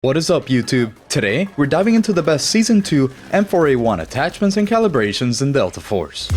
What is up, YouTube? Today, we're diving into the best Season 2 M4A1 attachments and calibrations in Delta Force.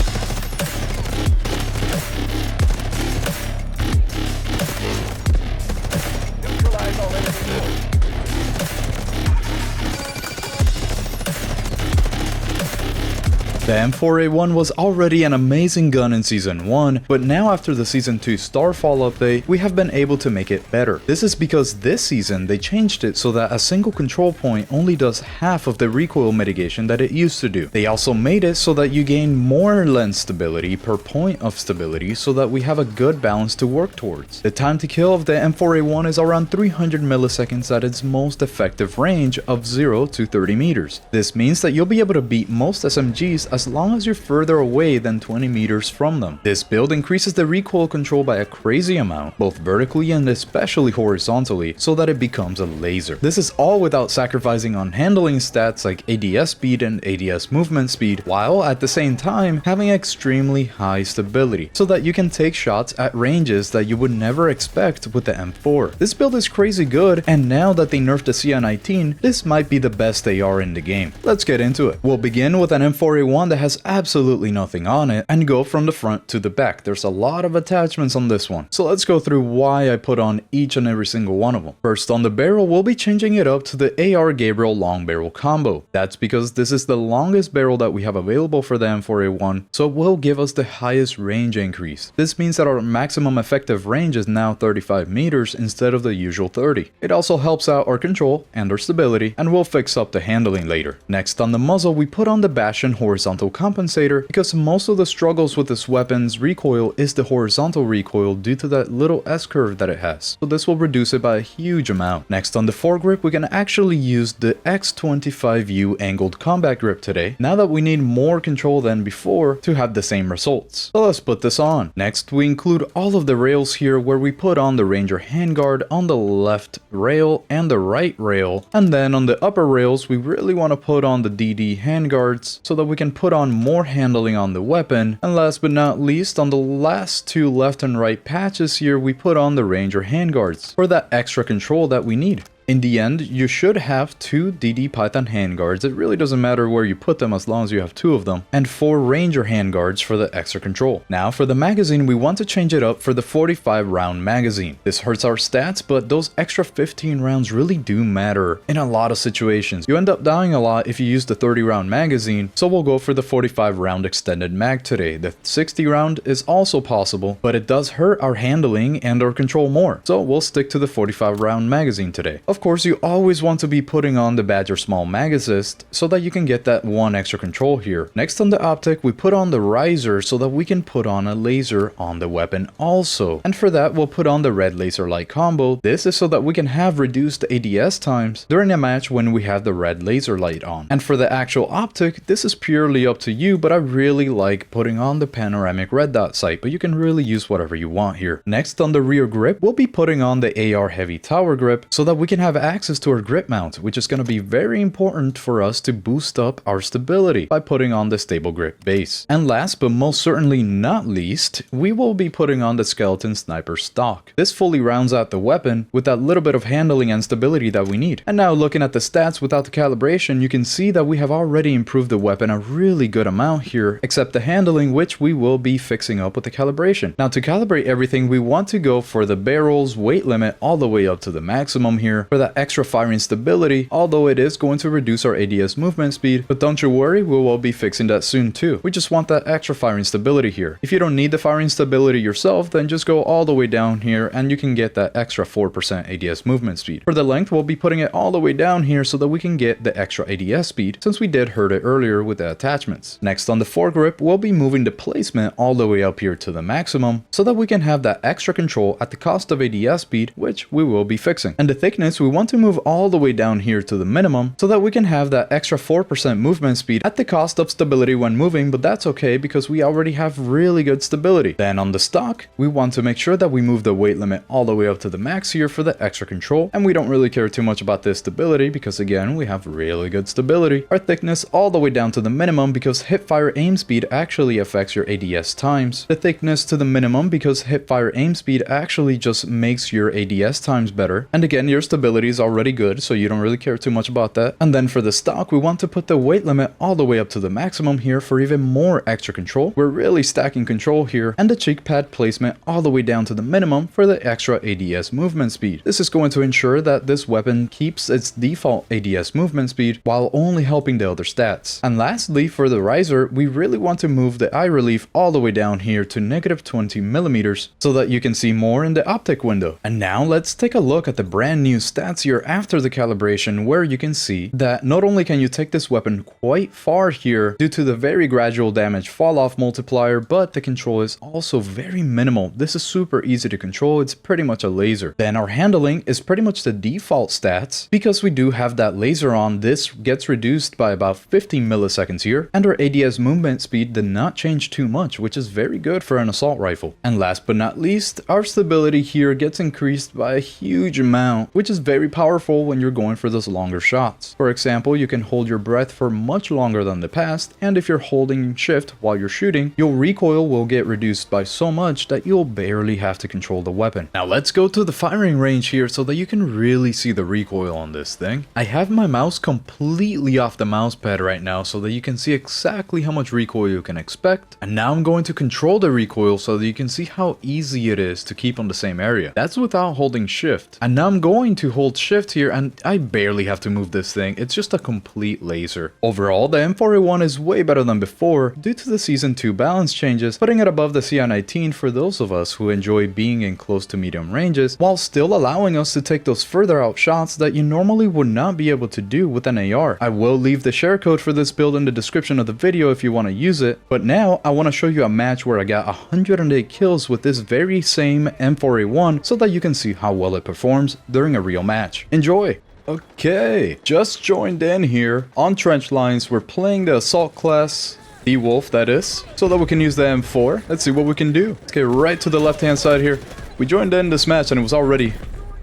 The M4A1 was already an amazing gun in Season 1, but now after the Season 2 Starfall update, we have been able to make it better. This is because this season they changed it so that a single control point only does half of the recoil mitigation that it used to do. They also made it so that you gain more lens stability per point of stability so that we have a good balance to work towards. The time to kill of the M4A1 is around 300 milliseconds at its most effective range of 0 to 30 meters. This means that you'll be able to beat most SMGs as long as you're further away than 20 meters from them. This build increases the recoil control by a crazy amount, both vertically and especially horizontally, so that it becomes a laser. This is all without sacrificing on handling stats like ADS speed and ADS movement speed, while at the same time having extremely high stability, so that you can take shots at ranges that you would never expect with the M4. This build is crazy good, and now that they nerfed the CI-19, this might be the best AR in the game. Let's get into it. We'll begin with an M4A1 that has absolutely nothing on it and go from the front to the back. There's a lot of attachments on this one, so let's go through why I put on each and every single one of them. First, on the barrel, we'll be changing it up to the AR Gabriel long barrel combo. That's because this is the longest barrel that we have available for the M4A1, so it will give us the highest range increase. This means that our maximum effective range is now 35 meters instead of the usual 30. It also helps out our control and our stability, and we'll fix up the handling later. Next, on the muzzle, we put on the Bastion horizontal compensator because most of the struggles with this weapon's recoil is the horizontal recoil due to that little S-curve that it has, so this will reduce it by a huge amount. Next, on the foregrip, we can actually use the X25U angled combat grip today, now that we need more control than before to have the same results. So let's put this on. Next, we include all of the rails here, where we put on the Ranger handguard on the left rail and the right rail, and then on the upper rails we really want to put on the DD handguards so that we can put on more handling on the weapon. And last but not least, on the last two left and right patches here, we put on the Ranger handguards for that extra control that we need. In the end, you should have 2 DD Python handguards. It really doesn't matter where you put them as long as you have 2 of them, and 4 Ranger handguards for the extra control. Now for the magazine, we want to change it up for the 45 round magazine. This hurts our stats, but those extra 15 rounds really do matter in a lot of situations. You end up dying a lot if you use the 30 round magazine, so we'll go for the 45 round extended mag today. The 60 round is also possible, but it does hurt our handling and our control more, so we'll stick to the 45 round magazine today. Of course, you always want to be putting on the Badger Small Mag Assist so that you can get that one extra control here. Next, on the optic, we put on the riser so that we can put on a laser on the weapon also. And for that, we'll put on the red laser light combo. This is so that we can have reduced ADS times during a match when we have the red laser light on. And for the actual optic, this is purely up to you, but I really like putting on the Panoramic red dot sight, but you can really use whatever you want here. Next, on the rear grip, we'll be putting on the AR Heavy Tower grip so that we can have access to our grip mount, which is going to be very important for us to boost up our stability by putting on the stable grip base. And last but most certainly not least, we will be putting on the Skeleton Sniper stock. This fully rounds out the weapon with that little bit of handling and stability that we need. And now looking at the stats without the calibration, you can see that we have already improved the weapon a really good amount here, except the handling, which we will be fixing up with the calibration. Now to calibrate everything, we want to go for the barrel's weight limit all the way up to the maximum here for that extra firing stability, although it is going to reduce our ADS movement speed, but don't you worry, we will be fixing that soon too. We just want that extra firing stability here. If you don't need the firing stability yourself, then just go all the way down here and you can get that extra 4% ADS movement speed. For the length, we'll be putting it all the way down here so that we can get the extra ADS speed, since we did hurt it earlier with the attachments. Next, on the foregrip, we'll be moving the placement all the way up here to the maximum so that we can have that extra control at the cost of ADS speed, which we will be fixing. And the thickness, we want to move all the way down here to the minimum so that we can have that extra 4% movement speed at the cost of stability when moving, but that's okay because we already have really good stability. Then on the stock, we want to make sure that we move the weight limit all the way up to the max here for the extra control, and we don't really care too much about this stability because again, we have really good stability. Our thickness all the way down to the minimum because hipfire aim speed actually affects your ADS times. The thickness to the minimum because hipfire aim speed actually just makes your ADS times better, and again, your stability stability is already good, so you don't really care too much about that. And then for the stock, we want to put the weight limit all the way up to the maximum here for even more extra control. We're really stacking control here, and the cheek pad placement all the way down to the minimum for the extra ADS movement speed. This is going to ensure that this weapon keeps its default ADS movement speed while only helping the other stats. And lastly, for the riser, we really want to move the eye relief all the way down here to -20mm so that you can see more in the optic window. And now let's take a look at the brand new stats here after the calibration, where you can see that not only can you take this weapon quite far here due to the very gradual damage fall off multiplier, but the control is also very minimal. This is super easy to control, it's pretty much a laser. Then our handling is pretty much the default stats. Because we do have that laser on, this gets reduced by about 15 milliseconds here, and our ADS movement speed did not change too much, which is very good for an assault rifle. And last but not least, our stability here gets increased by a huge amount, which is very powerful when you're going for those longer shots. For example, you can hold your breath for much longer than the past, and if you're holding shift while you're shooting, your recoil will get reduced by so much that you'll barely have to control the weapon. Now let's go to the firing range here so that you can really see the recoil on this thing. I have my mouse completely off the mouse pad right now so that you can see exactly how much recoil you can expect. And now I'm going to control the recoil so that you can see how easy it is to keep on the same area. That's without holding shift. And now I'm going to hold shift here, and I barely have to move this thing. It's just a complete laser. Overall, the M4A1 is way better than before due to the Season 2 balance changes, putting it above the CI19 for those of us who enjoy being in close to medium ranges, while still allowing us to take those further out shots that you normally would not be able to do with an AR. I will leave the share code for this build in the description of the video if you want to use it, but now I want to show you a match where I got 108 kills with this very same M4A1 so that you can see how well it performs during a real match. Enjoy! Okay, just joined in here on trench lines. We're playing the assault class, the Wolf that is, so that we can use the M4. Let's see what we can do. Let's get right to the left hand side here. We joined in this match and it was already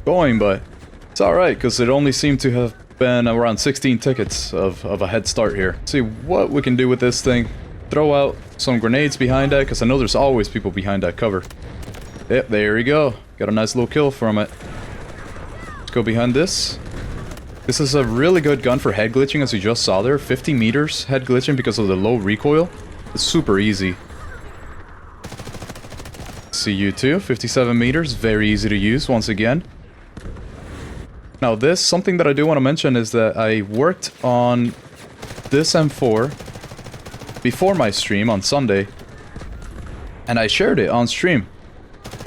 going, but it's alright because it only seemed to have been around 16 tickets of a head start here. Let's see what we can do with this thing. Throw out some grenades behind that because I know there's always people behind that cover. Yep, there we go. Got a nice little kill from it. Let's go behind this. This is a really good gun for head glitching, as you just saw there. 50 meters head glitching because of the low recoil. It's super easy. See you too. 57 meters, very easy to use once again. Now this, something that I do want to mention is that I worked on this M4 before my stream on Sunday, and I shared it on stream.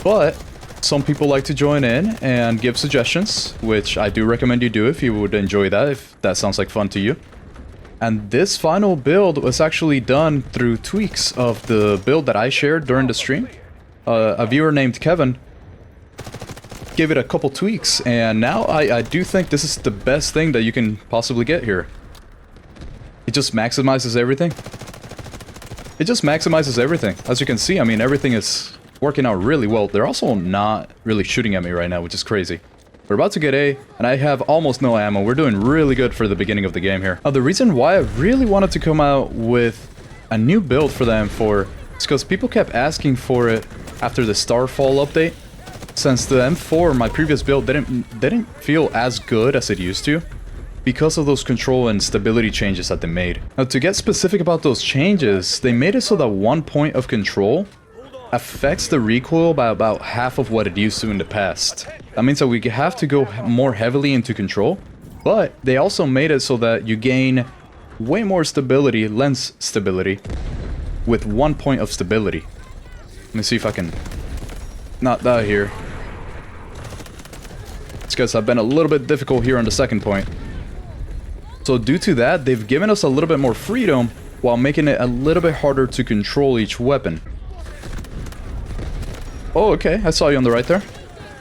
But some people like to join in and give suggestions, which I do recommend you do if you would enjoy that, if that sounds like fun to you. And this final build was actually done through tweaks of the build that I shared during the stream. A viewer named Kevin gave it a couple tweaks, and now I do think this is the best thing that you can possibly get here. It just maximizes everything. It just maximizes everything. As you can see, I mean, everything is working out really well. They're also not really shooting at me right now, which is crazy. We're about to get A, and I have almost no ammo. We're doing really good for the beginning of the game here. The reason why I really wanted to come out with a new build for the M4 is because people kept asking for it after the Starfall update. Since the M4, my previous build, didn't feel as good as it used to because of those control and stability changes that they made. Now, to get specific about those changes, they made it so that 1 point of control affects the recoil by about half of what it used to in the past. That means that we have to go more heavily into control, but they also made it so that you gain way more stability, lens stability, with 1 point of stability. Let me see if I can not die here. These guys have been a little bit difficult here on the second point. So due to that, they've given us a little bit more freedom while making it a little bit harder to control each weapon. Oh, okay, I saw you on the right there.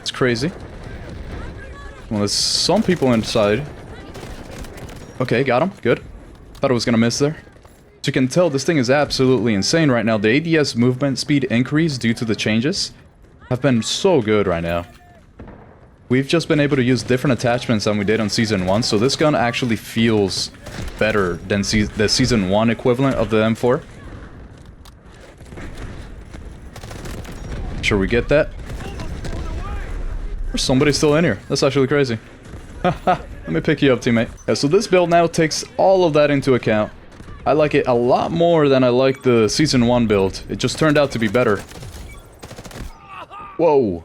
It's crazy. Well, there's some people inside. Okay, got him. Good. Thought I was gonna miss there. As you can tell, this thing is absolutely insane right now. The ADS movement speed increase due to the changes have been so good right now. We've just been able to use different attachments than we did on Season 1, so this gun actually feels better than the Season 1 equivalent of the M4. Sure we get that. There's somebody still in here. That's actually crazy. Let me pick you up, teammate. Yeah, so this build now takes all of that into account. I like it a lot more than I like the Season 1 build. It just turned out to be better. Whoa.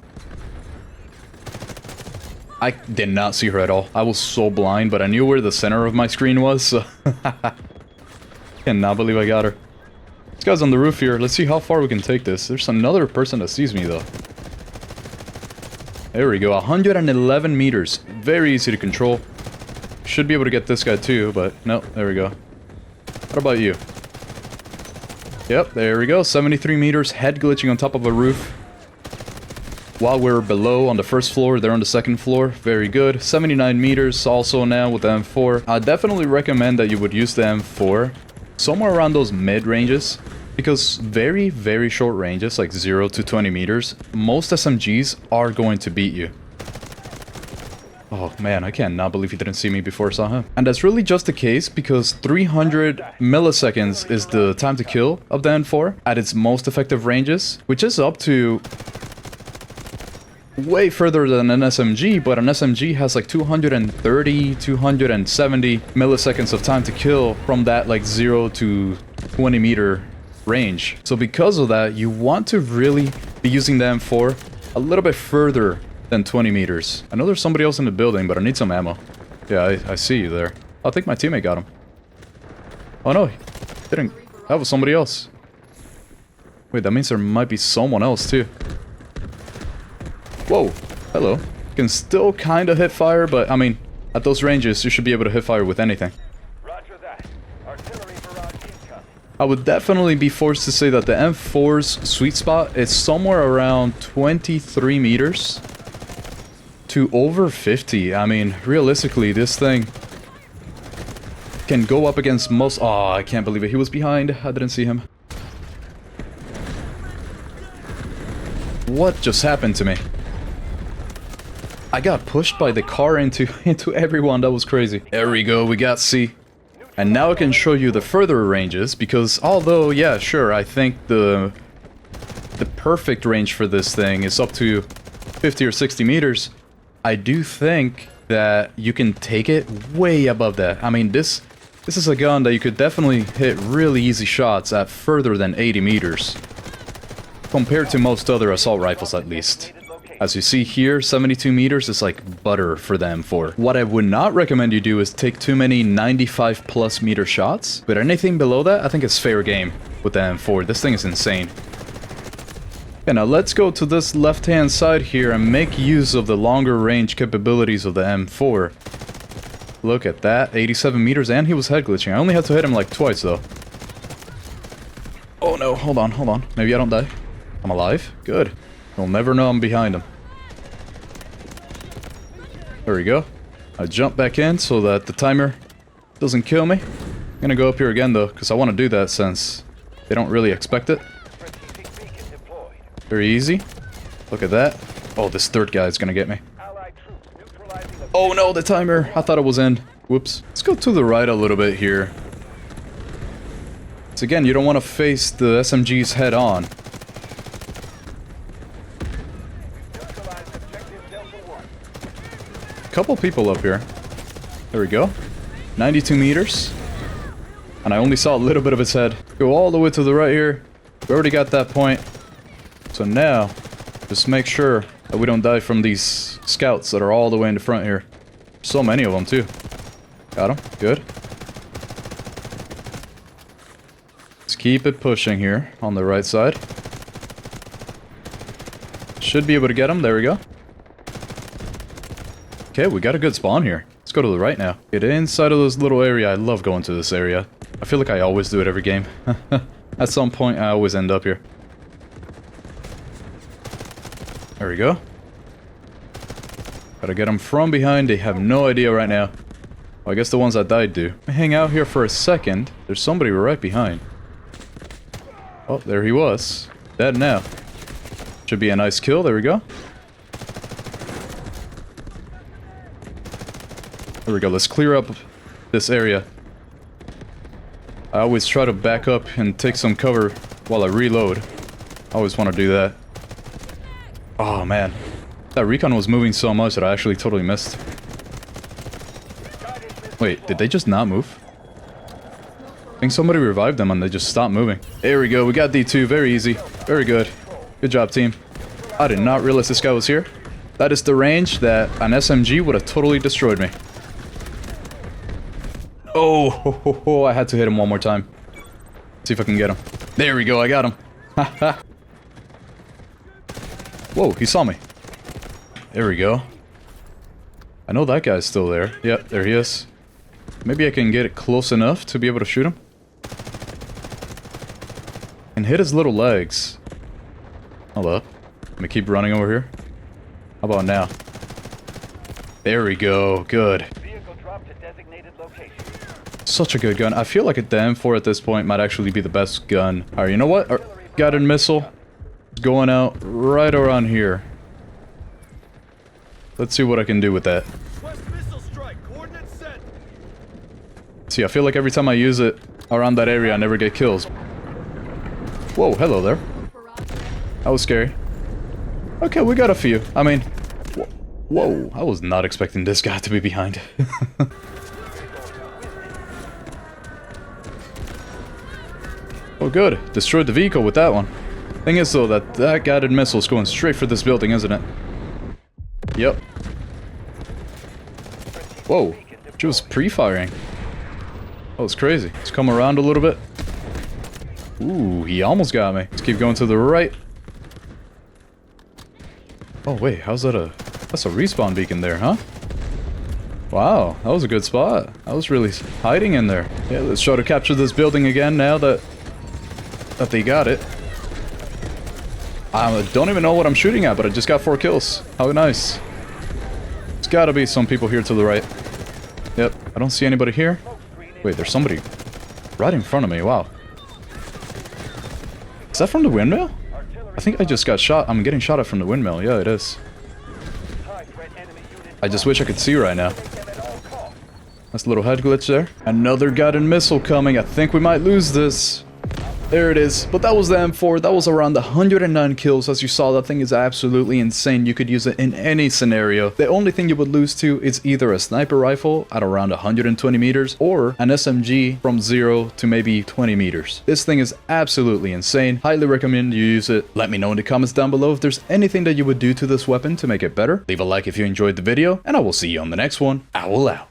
I did not see her at all. I was so blind, but I knew where the center of my screen was, so... Cannot believe I got her. This guy's on the roof here. Let's see how far we can take this. There's another person that sees me, though. There we go. 111 meters. Very easy to control. Should be able to get this guy, too, but no. There we go. What about you? Yep, there we go. 73 meters. Head glitching on top of a roof. While we're below on the first floor, they're on the second floor. Very good. 79 meters also now with the M4. I definitely recommend that you would use the M4 somewhere around those mid-ranges. Because very, very short ranges, like 0 to 20 meters, most SMGs are going to beat you. Oh man, I cannot believe he didn't see me before I saw him. And that's really just the case because 300 milliseconds is the time to kill of the M4 at its most effective ranges, which is up to... way further than an SMG, but an SMG has like 230, 270 milliseconds of time to kill from that like 0 to 20 meter range. So because of that, you want to really be using the M4 a little bit further than 20 meters. I know there's somebody else in the building, but I need some ammo. Yeah, I see you there. I think my teammate got him. Oh no, he didn't. That was somebody else. Wait, that means there might be someone else too. Whoa, hello. You can still kind of hit fire, but I mean, at those ranges, you should be able to hit fire with anything. Roger that. Artillery barrage incoming. I would definitely be forced to say that the M4's sweet spot is somewhere around 23 meters to over 50. I mean, realistically, this thing can go up against most... Oh, I can't believe it. He was behind. I didn't see him. What just happened to me? I got pushed by the car into everyone. That was crazy. There we go. We got C. And now I can show you the further ranges because although, yeah, sure, I think the perfect range for this thing is up to 50 or 60 meters. I do think that you can take it way above that. I mean, this is a gun that you could definitely hit really easy shots at further than 80 meters. Compared to most other assault rifles, at least. As you see here, 72 meters is like butter for the M4. What I would not recommend you do is take too many 95 plus meter shots, but anything below that, I think is fair game with the M4. This thing is insane. Okay, now let's go to this left-hand side here and make use of the longer range capabilities of the M4. Look at that, 87 meters, and he was head glitching. I only had to hit him like twice, though. Oh no, hold on. Maybe I don't die. I'm alive? Good. He'll never know I'm behind him. There we go. I jump back in so that the timer doesn't kill me. I'm gonna go up here again, though, because I want to do that since they don't really expect it. Very easy. Look at that. Oh, this third guy is gonna get me. Oh no, the timer! I thought it was in. Whoops. Let's go to the right a little bit here. So again, you don't want to face the SMGs head on. Couple people up here. There we go. 92 meters. And I only saw a little bit of its head. Go all the way to the right here. We already got that point. So now, just make sure that we don't die from these scouts that are all the way in the front here. So many of them too. Got him. Good. Let's keep it pushing here on the right side. Should be able to get him. There we go. Okay, we got a good spawn here. Let's go to the right now. Get inside of this little area. I love going to this area. I feel like I always do it every game. At some point, I always end up here. There we go. Gotta get them from behind. They have no idea right now. Well, I guess the ones that died do. Hang out here for a second. There's somebody right behind. Oh, there he was. Dead now. Should be a nice kill. There we go. There we go. Let's clear up this area. I always try to back up and take some cover while I reload. I always want to do that. Oh, man. That recon was moving so much that I actually totally missed. Wait, did they just not move? I think somebody revived them and they just stopped moving. There we go, we got D2, very easy. Very good. Good job, team. I did not realize this guy was here. That is the range that an SMG would have totally destroyed me. Oh, ho, ho, ho, I had to hit him one more time. See if I can get him. There we go, I got him. Haha. Whoa, he saw me. There we go. I know that guy's still there. Yep, there he is. Maybe I can get it close enough to be able to shoot him. And hit his little legs. Hold up. Let me keep running over here. How about now? There we go. Good. Vehicle dropped to designated location. Such a good gun. I feel like the M4 at this point might actually be the best gun. Alright, you know what? Guided missile. Going out right around here. Let's see what I can do with that. See, I feel like every time I use it around that area, I never get kills. Whoa, hello there. That was scary. Okay, we got a few. I mean, whoa, I was not expecting this guy to be behind. Oh, good. Destroyed the vehicle with that one. Thing is, though, that guided missile is going straight for this building, isn't it? Yep. Whoa, she was pre-firing. That was crazy. Let's come around a little bit. Ooh, he almost got me. Let's keep going to the right. Oh, wait, how's that that's a respawn beacon there, huh? Wow, that was a good spot. I was really hiding in there. Yeah, let's try to capture this building again now that they got it. I don't even know what I'm shooting at, but I just got 4 kills. How nice. There's gotta be some people here to the right. Yep, I don't see anybody here. Wait, there's somebody right in front of me. Wow. Is that from the windmill? I think I just got shot. I'm getting shot at from the windmill. Yeah, it is. I just wish I could see right now. That's a little head glitch there. Another guided missile coming. I think we might lose this. There it is. But that was the M4. That was around 109 kills. As you saw, that thing is absolutely insane. You could use it in any scenario. The only thing you would lose to is either a sniper rifle at around 120 meters or an SMG from 0 to maybe 20 meters. This thing is absolutely insane. Highly recommend you use it. Let me know in the comments down below if there's anything that you would do to this weapon to make it better. Leave a like if you enjoyed the video, and I will see you on the next one. Owl out.